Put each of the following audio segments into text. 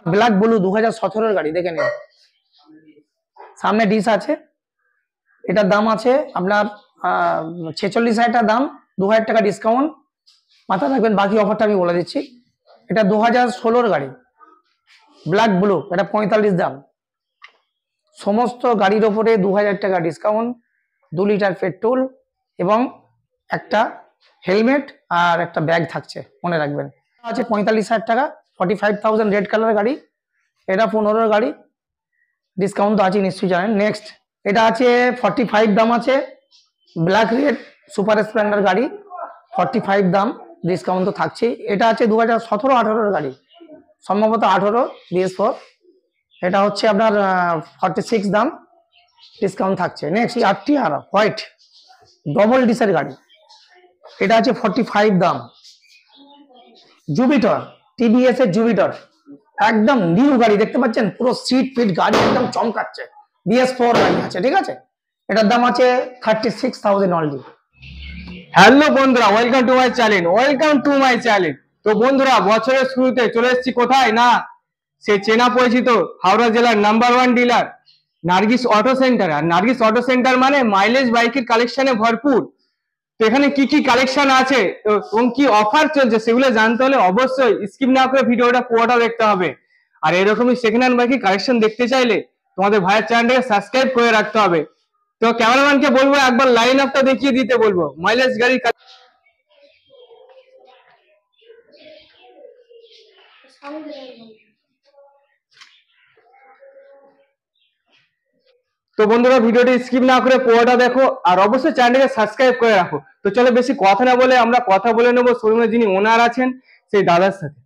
Black blue 2017 গাড়ি দেখে নিন, সামনে ডিস আছে। এটার দাম আছে আপনার 46,000 টাকা দাম, 2,000 টাকা ডিসকাউন্ট। মাথায় রাখবেন, বাকি অফারটা আমি বলে দিচ্ছি। এটা 2016 গাড়ি, ব্ল্যাক ব্লু, এটা 45 দাম। সমস্ত গাড়ির ওপরে 2,000 টাকা ডিসকাউন্ট, 2 লিটার পেট্রোল এবং একটা হেলমেট আর একটা ব্যাগ থাকছে, মনে রাখবেন। আছে 45,000 টাকা, 45,000 রেড কালার গাড়ি। এটা 15 গাড়ি, ডিসকাউন্ট তো আছে নিশ্চয়ই জানেন। নেক্সট এটা আছে 45 দাম আছে, ব্ল্যাক রেড সুপার স্প্লেন্ডার গাড়ি, 45 দাম, ডিসকাউন্ট তো থাকছেই। এটা আছে 2017-18 গাড়ি, সম্ভবত 18 BS4। এটা হচ্ছে আপনার 46 দাম, ডিসকাউন্ট থাকছে। নেক্সট RTR হোয়াইট ডবল ডিসের গাড়ি, এটা আছে 45 দাম। জুপিটার, TVS এর জুপিটার, একদম নিউ গাড়ি, দেখতে পাচ্ছেন পুরো সিট ফিট গাড়ি একদম চমকাচ্ছে। BS4 গাড়ি আছে, ঠিক আছে। এটার দাম আছে 36,000 অনলি। হ্যালো বন্ধুরা, ওয়েলকাম টু মাই চ্যানেল। তো বন্ধুরা, বছরের শুরুতে চলে এসেছি কোথায় না, সে চেনা পরিচিত হাওড়া জেলার number 1 dealer Nargis auto centre. আর নার্গিস অটো সেন্টার মানে মাইলেজ বাইকের কালেকশনে ভরপুর। তো এখানে কি কি কালেকশন আছে এবং কি অফার চলছে সেগুলো জানতে হলে অবশ্যই স্কিপ না করে ভিডিওটা পুরোটা দেখতে হবে। আর এরকমই সেকেন্ড হ্যান্ড বাইকের কালেকশন দেখতে চাইলে তোমাদের ভাইয়ের চ্যানেলটাকে সাবস্ক্রাইব করে রাখতে হবে। তো ক্যামেরাম্যানকে বলবো একবার লাইন আপটা দেখিয়ে দিতে বলবো মাইলেজ গাড়ি। তো বন্ধুরা, ভিডিওটি স্কিপ না করে পুরোটা দেখো আর অবশ্যই চ্যানেলকে সাবস্ক্রাইব করে রাখো। তো চলো বেশি কথা না বলে আমরা কথা বলে নেবো শোরুমে যিনি ওনার আছেন সেই দাদার সাথে।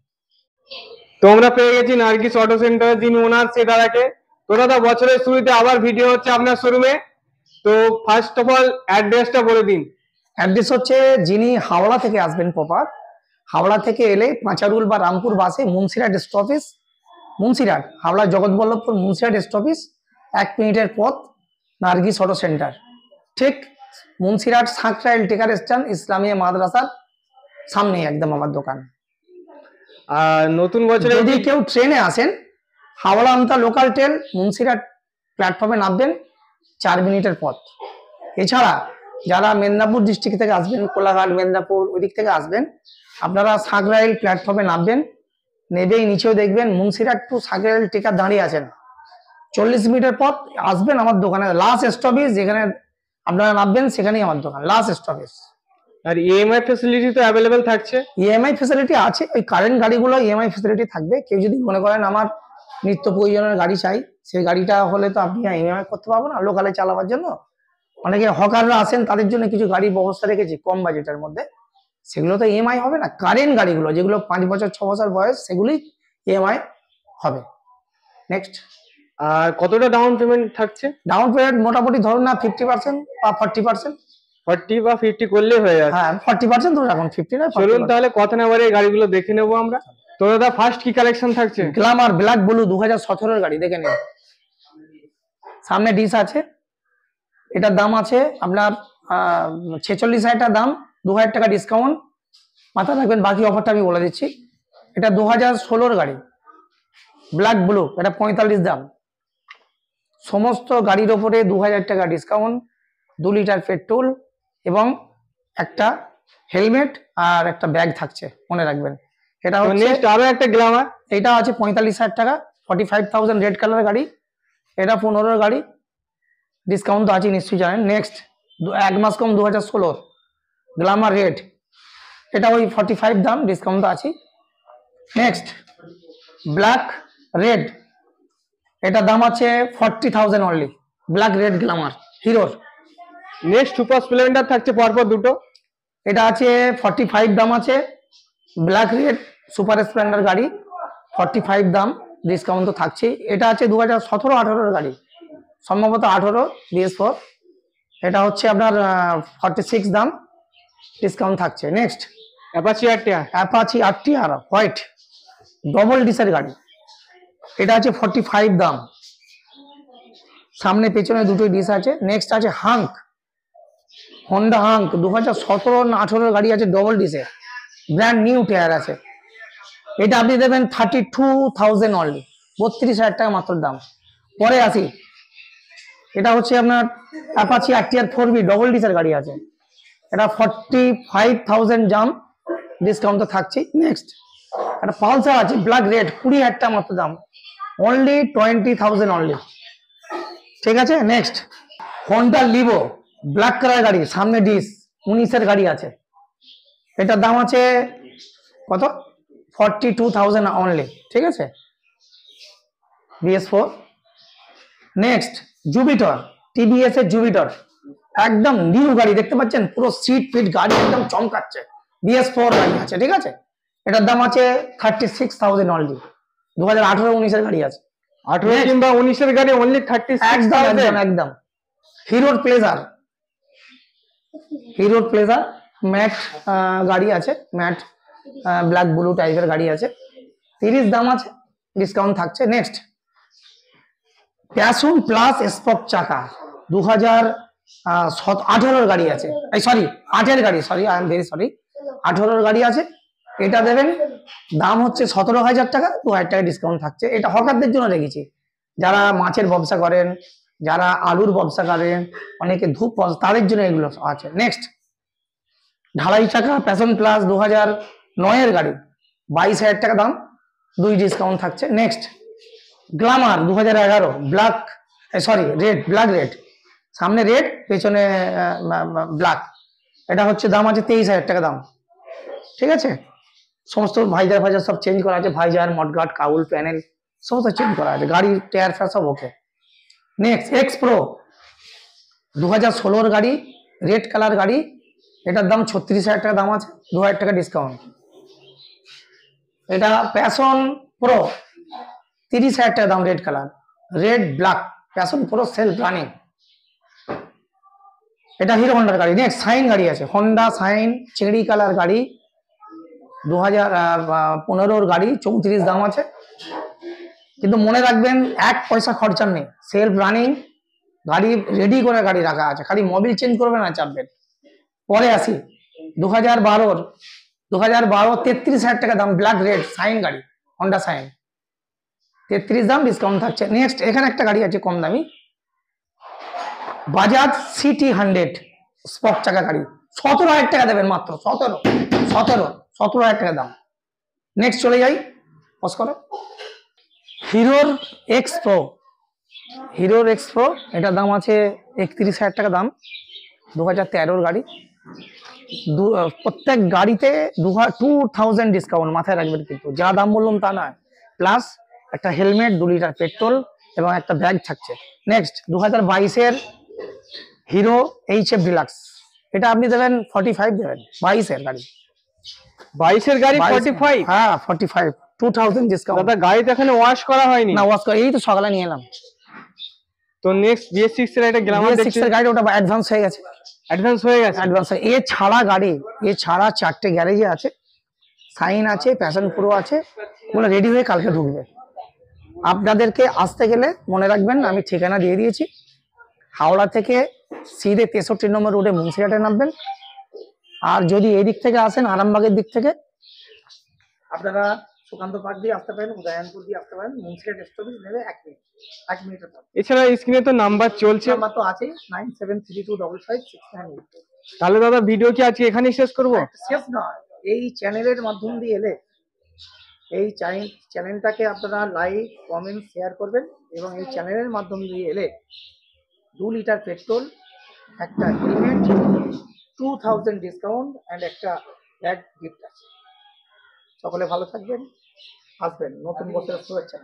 তো আমরা পেয়ে গেছি নার্গিস অটো সেন্টারের যিনি ওনার সেই দাদাকে। তো দাদা, বছরের শুরুতে আবার ভিডিও হচ্ছে আপনার শোরুমে, তো ফার্স্ট অফ অল অ্যাড্রেসটা বলে দিন। অ্যাড্রেস হচ্ছে, যিনি হাওড়া থেকে আসবেন প্রপার, হাওড়া থেকে এলে পাঁচারুল বা রামপুর বাসে মুন্সিরহাট স্টপেজ, মুন্সিরহাট হাওড়া জগৎবল্লভপুর মুন্সিরহাট স্টপেজ, 1 মিনিটের পথ নার্গিস অটো সেন্টার। ঠিক মুন্সিরহাট সাঁকরাইল টেকার স্ট্যান্ড ইসলামিয়া মাদ্রাসার সামনে একদম আমার দোকান। আর নতুন বছরে যদি কেউ ট্রেনে আসেন, হাওড়া আমতা লোকাল ট্রেন মুন্সিরহাট প্ল্যাটফর্মে নামবেন, 4 মিনিটের পথ। এছাড়া যারা মেদিনীপুর ডিস্ট্রিক্ট থেকে আসবেন, কোলাঘাট মেদিনীপুর ওই দিক থেকে আসবেন, আপনারা সাঁকরাইল প্ল্যাটফর্মে নামবেন, নেবেই নিচেও দেখবেন মুন্সিরহাট টু সাঁকরাইল টিকার দাঁড়িয়ে আছেন। 40 মিনিটের পথ আসবেন আমার দোকানে, লাস্ট স্টপেজ যেখানে আপনারা নামবেন সেখানেই আমার দোকান, লাস্ট স্টপেজ। আর ইএমআই ফ্যাসিলিটি তো অ্যাভেলেবেল থাকছে? ইএমআই ফ্যাসিলিটি আছে, ওই কারেন্ট গাড়িগুলো ইএমআই ফ্যাসিলিটি থাকবে। কেউ যদি মনে করেন আমার নিত্য প্রয়োজনের গাড়ি চাই, সেই গাড়িটা হলে তো আপনি ইএমআই করতে পারবেন না, লোকালে চালাবার জন্য। অনেকে হকাররা আসেন, তাদের জন্য কিছু গাড়ি ব্যবস্থা রেখেছি কম বাজেটের মধ্যে, সেগুলো তো ইএমআই হবে না। কারেন্ট গাড়িগুলো যেগুলো 5 বছর 6 বছর বয়স, সেগুলোই ইএমআই হবে। নেক্সট, আর কতটা ডাউন পেমেন্ট থাকছে? ডাউন পেমেন্ট মোটামুটি ধরুন না 50% বা 40%। 40 বা 50 করলে হয়ে যাচ্ছে। হ্যাঁ 40% ধরুন, এখন 50 না। চলুন তাহলে কথা না বাড়িয়ে গাড়িগুলো দেখে নেবো আমরা। তো দাদা, ফার্স্ট কি কালেকশন থাকছে? গ্ল্যামার ব্ল্যাক ব্লু 2017 গাড়ি দেখে নিন, সামনে ডিস আছে। এটার দাম আছে আপনার 46,000 টাকা দাম, 2,000 টাকা ডিসকাউন্ট। মাথায় রাখবেন, বাকি অফারটা আমি বলে দিচ্ছি। এটা 2016 গাড়ি, ব্ল্যাক ব্লু, এটা 45 দাম। সমস্ত গাড়ির ওপরে 2,000 টাকা ডিসকাউন্ট, 2 লিটার পেট্রোল এবং একটা হেলমেট আর একটা ব্যাগ থাকছে, মনে রাখবেন। এটা হচ্ছে আরো একটা গ্ল্যামার, এটা আছে 45,000 টাকা, 45,000 রেড কালার গাড়ি। এটা 15 গাড়ি, ডিসকাউন্ট তো আছে নিশ্চয়ই জানেন। নেক্সট 1 মাস কম 2016 গ্ল্যামার রেড, এটা ওই 45 দাম, ডিসকাউন্ট তো আছে। নেক্সট ব্ল্যাক রেড, এটা দাম আছে 40,000 অনলি, ব্ল্যাক রেড গ্ল্যামার হিরোর। নেক্সট সুপার স্প্লেন্ডার থাকছে পরপর দুটো, এটা আছে 45 দাম আছে, ব্ল্যাক রেড সুপার স্প্লেন্ডার গাড়ি, 45 দাম, ডিসকাউন্ট তো থাকছে। এটা আছে 2017-18 গাড়ি, সম্ভবত 18 BS4। এটা হচ্ছে আপনার 46 দাম, ডিসকাউন্ট থাকছে। Next Apache RTR white double ডিসের গাড়ি, এটা আছে 45 দাম, সামনে পেছনে দুটোই ডিস আছে। নেক্সট আছে হাঙ্ক, হন্ডা হাঙ্ক 2017 না 18 গাড়ি আছে, ডবল ডিসে, ব্র্যান্ড নিউ টায়ার আছে, এটা আপনি দেবেন 32,000 অনলি, 32,000 টাকা মাত্র দাম। পরে আসি, এটা হচ্ছে আপনার অ্যাপাচি আরটিআর 4B ডবল ডিসের গাড়ি আছে, এটা 45,000 জাম, ডিসকাউন্ট তো থাকছেই। নেক্সট একটা পালসার আছে ব্ল্যাক রেড, 20,000 টাকা মাত্র দাম, অনলি 20,000 অনলি, ঠিক আছে। Next Honda Livo black colour গাড়ি, সামনে ডিস, 19-এর গাড়ি আছে, এটার দাম আছে কত, 42,000 অনলি, ঠিক আছে, BS4। নেক্সট জুপিটার, টিভিএস এর জুপিটার, একদম নিউ গাড়ি দেখতে পাচ্ছেন, পুরো সিট ফিট গাড়ি একদম চমকাচ্ছে, BS4 গাড়ি আছে, ঠিক আছে, এটার দাম আছে 36,000 অনলি, 2018-19-এর গাড়ি আছে, 18 কিংবা 19-এর গাড়ি অনলি একদম 36,000। একদম। হিরোর প্লেজার, হিরোর প্লেজার ম্যাট গাড়ি আছে, ম্যাট ব্ল্যাক ব্লু টাইপের গাড়ি আছে, 30 দাম আছে, ডিসকাউন্ট থাকছে। নেক্সট প্যাশন প্লাস স্পক চাকা, 2018-এর গাড়ি আছে, এই সরি 8-এর গাড়ি, sorry I am very sorry, 18-এর গাড়ি আছে, এটা দেবেন, দাম হচ্ছে 17,000 টাকা, 2,000 টাকা ডিসকাউন্ট থাকছে। এটা হকারদের জন্য রেখেছি, যারা মাছের ব্যবসা করেন, যারা আলুর ব্যবসা করেন, অনেকে ধূপ, তাদের জন্য এগুলো আছে। নেক্সট ঢালাই চাকা প্যাশন প্লাস 2009-এর গাড়ি, 22,000 টাকা দাম, 2 ডিসকাউন্ট থাকছে। Next Glamour 2011 black, sorry red, black red, সামনে রেড পেছনে ব্ল্যাক, এটা হচ্ছে দাম আছে 23,000 টাকা দাম, ঠিক আছে। সমস্ত ভাইজার ফাইজার সব চেঞ্জ করা আছে, ভাইজার মডগার্ড কাউল প্যানেল সমস্ত চেঞ্জ করা আছে, গাড়ির টায়ার ফায়ার সব ওকে। নেক্সট এক্স প্রো 2016-এর গাড়ি, রেড কালার গাড়ি, এটার দাম 36,000 টাকা দাম আছে, 2,000 টাকা ডিসকাউন্ট। এটা প্যাশন প্রো 30,000 টাকা দাম, red colour, red black passion pro self running, এটা হিরো হন্ডার গাড়ি। নেক্সট সাইন গাড়ি আছে, হন্ডা সাইন চেরি কালার গাড়ি, 2015-এর গাড়ি, 34 দাম আছে, কিন্তু মনে রাখবেন 1 পয়সা খরচা নেই, সেলফ রানিং গাড়ি, রেডি করে গাড়ি রাখা আছে, খালি মোবিল চেঞ্জ করবেন আর চাপবেন। পরে আসি 2012 33,000 টাকা দাম, ব্ল্যাক রেড সাইন গাড়ি, হন্ডা সাইন, 33 দাম, ডিসকাউন্ট থাকছে। নেক্সট এখানে একটা গাড়ি আছে কম দামি, বাজাজ সিটি 100 স্পক চাকা গাড়ি, 17,000 টাকা দেবেন মাত্র, 17,000 টাকা দাম। নেক্সট চলে যাই, পজ করো, হিরোর এক্স প্রো, হিরোর এক্স প্রো, এটার দাম আছে 31,000 টাকা দাম, 2013-এর গাড়ি, প্রত্যেক গাড়িতে 2,000 ডিসকাউন্ট, মাথায় রাখবেন কিন্তু, যা দাম বললাম তা নয়, প্লাস একটা হেলমেট, 2 লিটার পেট্রোল এবং একটা ব্যাগ থাকছে। নেক্সট 2022-এর হিরো HF ডিলাক্স, এটা আপনি দেবেন 45 দেবেন, 22-এর গাড়ি, 22-এর গাড়ি 45? হ্যাঁ 45, 2,000 ডিসকাউন্ট। দাদা গাড়ি তো এখানে ওয়াশ করা হয়নি? না ওয়াশ করা, এই তো সকালে নিয়ে এলাম। তো নেক্সট BS6 এর একটা গ্ল্যামার দেখছি, BS6-এর গাড়ি ওটা অ্যাডভান্স হয়ে গেছে, অ্যাডভান্স হয়ে গেছে, অ্যাডভান্স। এছাড়া গাড়ি, এছাড়া 4টে গ্যারেজে আছে, সাইন আছে, প্যাশন প্রো আছে, ওগুলো রেডি হয়ে কালকে ঢুকবে। আপনাদেরকে আসতে গেলে মনে রাখবেন, আমি ঠিকানা দিয়ে দিয়েছি, হাওড়া থেকে সিধে 63 নম্বর রোডে মুন্সিরহাটে নামবেন, আর যদি এই দিক থেকে আসেন আরামবাগের দিক থেকে, আপনারা সুকান্ত পার্ক দিয়ে আসতে পারেন, উদয়নপুর দিয়ে আসতে পারেন, মুন্সিরহাট স্টপেজ নেবে 1 মিনিটের পর। এছাড়া স্ক্রিনে তো নাম্বার চলছে, নাম্বার তো আছে 9732555698। তাহলে দাদা ভিডিও কি আজকে এখানেই শেষ করবো? শেষ নয়, এই চ্যানেলের মাধ্যম দিয়ে এলে, এই চ্যানেলটাকে আপনারা লাইক কমেন্ট শেয়ার করবেন, এবং এই চ্যানেলের মাধ্যম দিয়ে এলে 2 লিটার পেট্রোল, একটা হেলমেট, 2,000 ডিসকাউন্ট অ্যান্ড একটা ব্যাগ গিফট আছে। সকলে ভালো থাকবেন, আসবেন, নতুন বছরের শুভেচ্ছা।